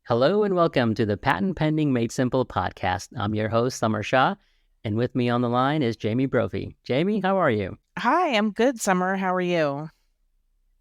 Hello and welcome to the Patent Pending Made Simple podcast. I'm your host, Summer Shah, and with me on the line is Jamie Brophy. Jamie, how are you? Hi, I'm good, Summer. How are you?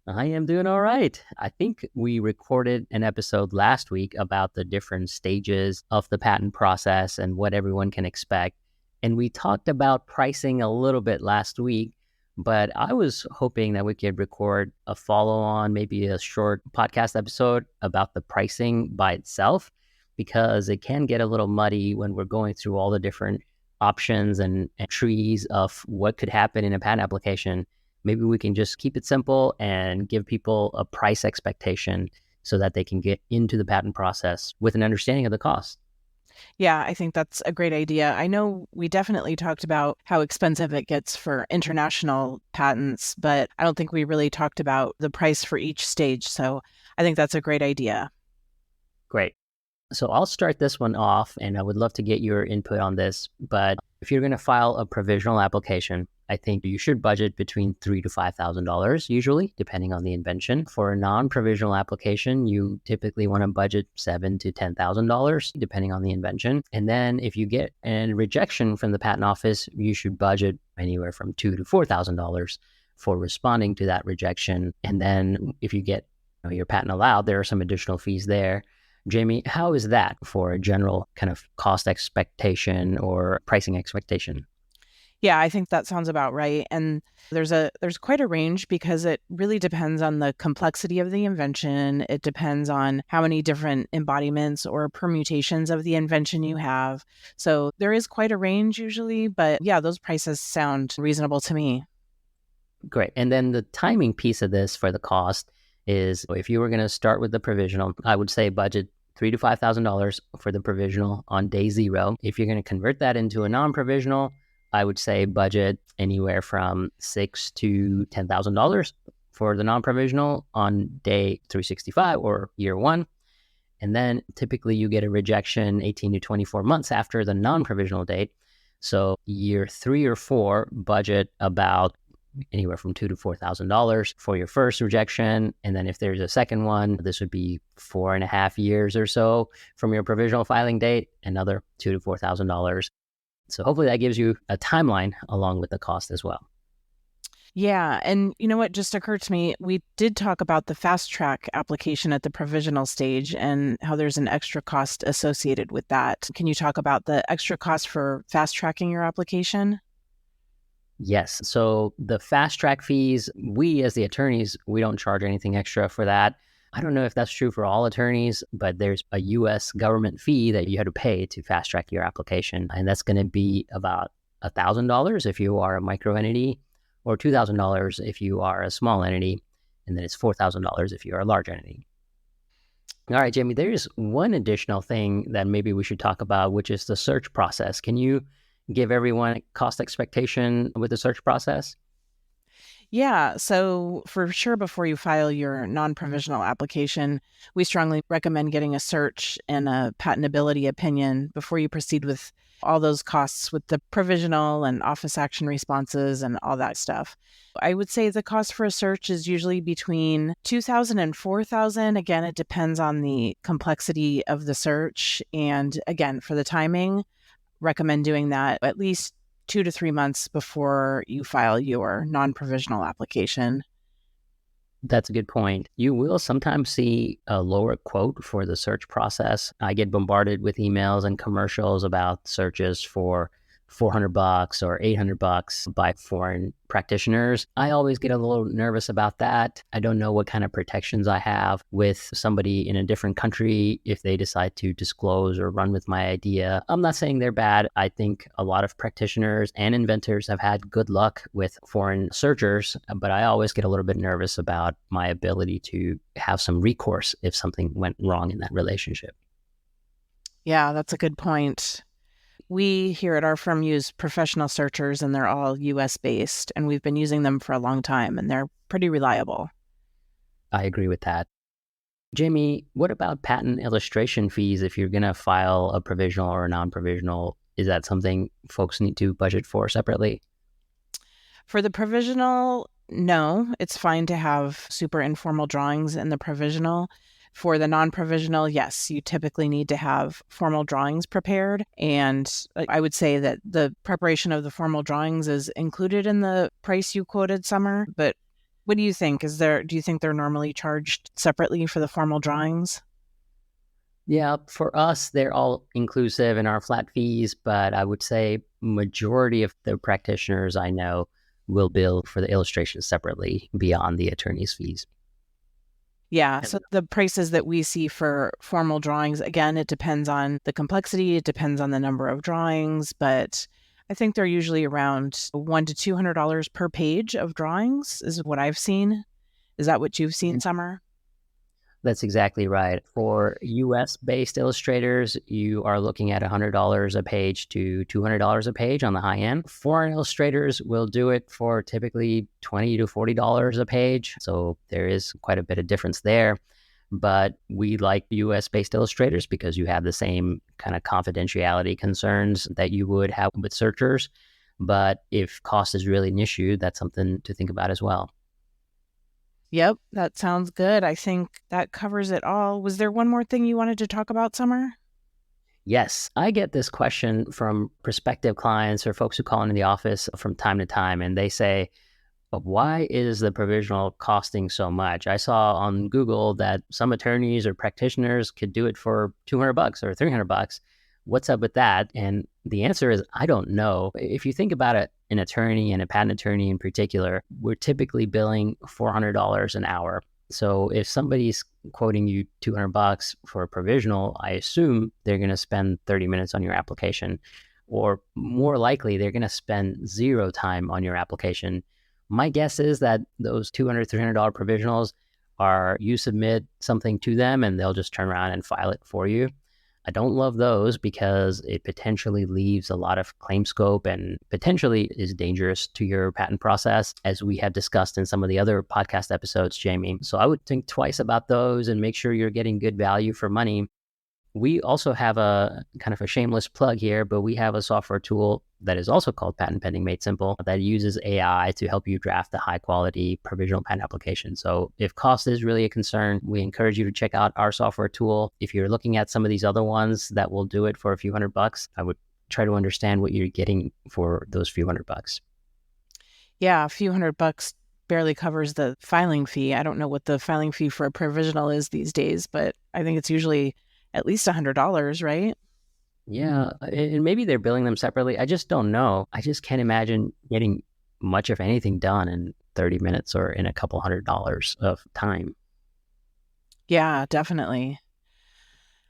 I am doing all right. I think we recorded an episode last week about the different stages of the patent process and what everyone can expect. And we talked about pricing a little bit last week, but I was hoping that we could record a follow-on, maybe a short podcast episode about the pricing by itself, because it can get a little muddy when we're going through all the different options and trees of what could happen in a patent application. Maybe we can just keep it simple and give people a price expectation so that they can get into the patent process with an understanding of the cost. Yeah, I think that's a great idea. I know we definitely talked about how expensive it gets for international patents, but I don't think we really talked about the price for each stage. So I think that's a great idea. Great. So I'll start this one off, and I would love to get your input on this. But if you're going to file a provisional application, I think you should budget between $3,000 to $5,000 usually, depending on the invention. For a non-provisional application, you typically want to budget $7,000 to $10,000, depending on the invention. And then if you get a rejection from the patent office, you should budget anywhere from $2,000 to $4,000 for responding to that rejection. And then if you get your patent allowed, there are some additional fees there. Jamie, how is that for a general kind of cost expectation or pricing expectation? Yeah, I think that sounds about right. And there's quite a range because it really depends on the complexity of the invention. It depends on how many different embodiments or permutations of the invention you have. So there is quite a range usually, but yeah, those prices sound reasonable to me. Great. And then the timing piece of this for the cost is if you were going to start with the provisional, I would say budget $3,000 to $5,000 for the provisional on day zero. If you're going to convert that into a non-provisional, I would say budget anywhere from $6,000 to $10,000 for the non-provisional on day 365 or year one. And then typically you get a rejection 18 to 24 months after the non-provisional date. So year 3 or 4, budget about anywhere from $2,000 to $4,000 for your first rejection. And then if there's a second one, this would be 4.5 years or so from your provisional filing date, another $2,000 to $4,000. So hopefully that gives you a timeline along with the cost as well. Yeah. And you know what just occurred to me? We did talk about the fast track application at the provisional stage and how there's an extra cost associated with that. Can you talk about the extra cost for fast tracking your application? Yes. So the fast track fees, we as the attorneys, we don't charge anything extra for that. I don't know if that's true for all attorneys, but there's a US government fee that you have to pay to fast track your application. And that's going to be about $1,000 if you are a micro entity, or $2,000 if you are a small entity. And then it's $4,000 if you're a large entity. All right, Jamie, there's one additional thing that maybe we should talk about, which is the search process. Can you give everyone a cost expectation with the search process? Yeah, so for sure, before you file your non-provisional application, we strongly recommend getting a search and a patentability opinion before you proceed with all those costs with the provisional and office action responses and all that stuff. I would say the cost for a search is usually between $2,000 and $4,000. Again, it depends on the complexity of the search. And again, for the timing, recommend doing that at least 2 to 3 months before you file your non-provisional application. That's a good point. You will sometimes see a lower quote for the search process. I get bombarded with emails and commercials about searches for $400 or $800 by foreign practitioners. I always get a little nervous about that. I don't know what kind of protections I have with somebody in a different country if they decide to disclose or run with my idea. I'm not saying they're bad. I think a lot of practitioners and inventors have had good luck with foreign searchers, but I always get a little bit nervous about my ability to have some recourse if something went wrong in that relationship. Yeah, that's a good point. We here at our firm use professional searchers and they're all US based, and we've been using them for a long time and they're pretty reliable. I agree with that. Jamie, what about patent illustration fees if you're going to file a provisional or a non-provisional? Is that something folks need to budget for separately? For the provisional, no, it's fine to have super informal drawings in the provisional. For the non-provisional, yes, you typically need to have formal drawings prepared. And I would say that the preparation of the formal drawings is included in the price you quoted, Summer. But what do you think? Do you think they're normally charged separately for the formal drawings? Yeah, for us, they're all inclusive in our flat fees, but I would say majority of the practitioners I know will bill for the illustrations separately beyond the attorney's fees. Yeah, so the prices that we see for formal drawings, again, it depends on the complexity, it depends on the number of drawings, but I think they're usually around $100 to $200 per page of drawings is what I've seen. Is that what you've seen, Summer? That's exactly right. For US-based illustrators, you are looking at $100 a page to $200 a page on the high end. Foreign illustrators will do it for typically $20 to $40 a page. So there is quite a bit of difference there. But we like US-based illustrators because you have the same kind of confidentiality concerns that you would have with searchers. But if cost is really an issue, that's something to think about as well. Yep, that sounds good. I think that covers it all. Was there one more thing you wanted to talk about, Summer? Yes, I get this question from prospective clients or folks who call into the office from time to time, and they say, why is the provisional costing so much? I saw on Google that some attorneys or practitioners could do it for $200 or $300. What's up with that? And the answer is, I don't know. If you think about it, an attorney and a patent attorney in particular, we're typically billing $400 an hour. So if somebody's quoting you $200 for a provisional, I assume they're going to spend 30 minutes on your application, or more likely, they're going to spend zero time on your application. My guess is that those $200, $300 provisionals are you submit something to them and they'll just turn around and file it for you. I don't love those because it potentially leaves a lot of claim scope and potentially is dangerous to your patent process, as we have discussed in some of the other podcast episodes, Jamie. So I would think twice about those and make sure you're getting good value for money. We also have a kind of a shameless plug here, but we have a software tool that is also called Patent Pending Made Simple that uses AI to help you draft a high quality provisional patent application. So if cost is really a concern, we encourage you to check out our software tool. If you're looking at some of these other ones that will do it for a few $100, I would try to understand what you're getting for those few $100. Yeah, a few $100 barely covers the filing fee. I don't know what the filing fee for a provisional is these days, but I think it's usually at least $100, right? Yeah, and maybe they're billing them separately. I just don't know. I just can't imagine getting much of anything done in 30 minutes or in a couple $100 of time. Yeah, definitely.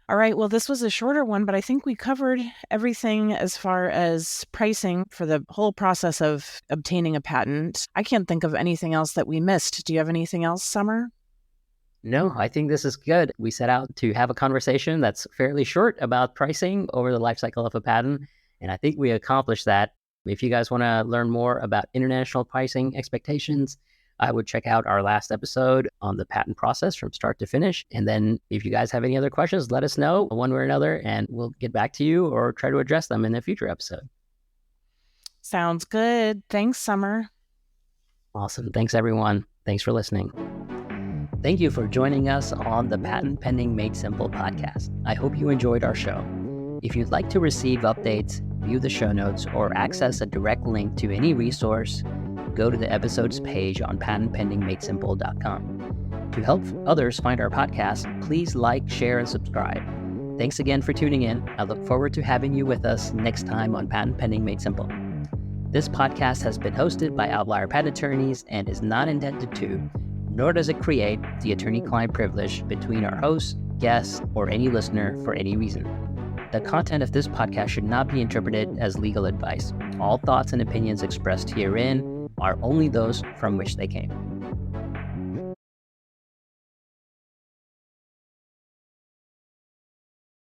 All right, well, this was a shorter one, but I think we covered everything as far as pricing for the whole process of obtaining a patent. I can't think of anything else that we missed. Do you have anything else, Summer? No, I think this is good. We set out to have a conversation that's fairly short about pricing over the life cycle of a patent, and I think we accomplished that. If you guys want to learn more about international pricing expectations, I would check out our last episode on the patent process from start to finish. And then if you guys have any other questions, let us know one way or another, and we'll get back to you or try to address them in a future episode. Sounds good. Thanks, Summer. Awesome. Thanks, everyone. Thanks for listening. Thank you for joining us on the Patent Pending Made Simple podcast. I hope you enjoyed our show. If you'd like to receive updates, view the show notes, or access a direct link to any resource, go to the episodes page on patentpendingmadesimple.com. To help others find our podcast, please like, share, and subscribe. Thanks again for tuning in. I look forward to having you with us next time on Patent Pending Made Simple. This podcast has been hosted by Outlier Patent Attorneys and is not intended to, nor does it create the attorney-client privilege between our host, guests, or any listener for any reason. The content of this podcast should not be interpreted as legal advice. All thoughts and opinions expressed herein are only those from which they came.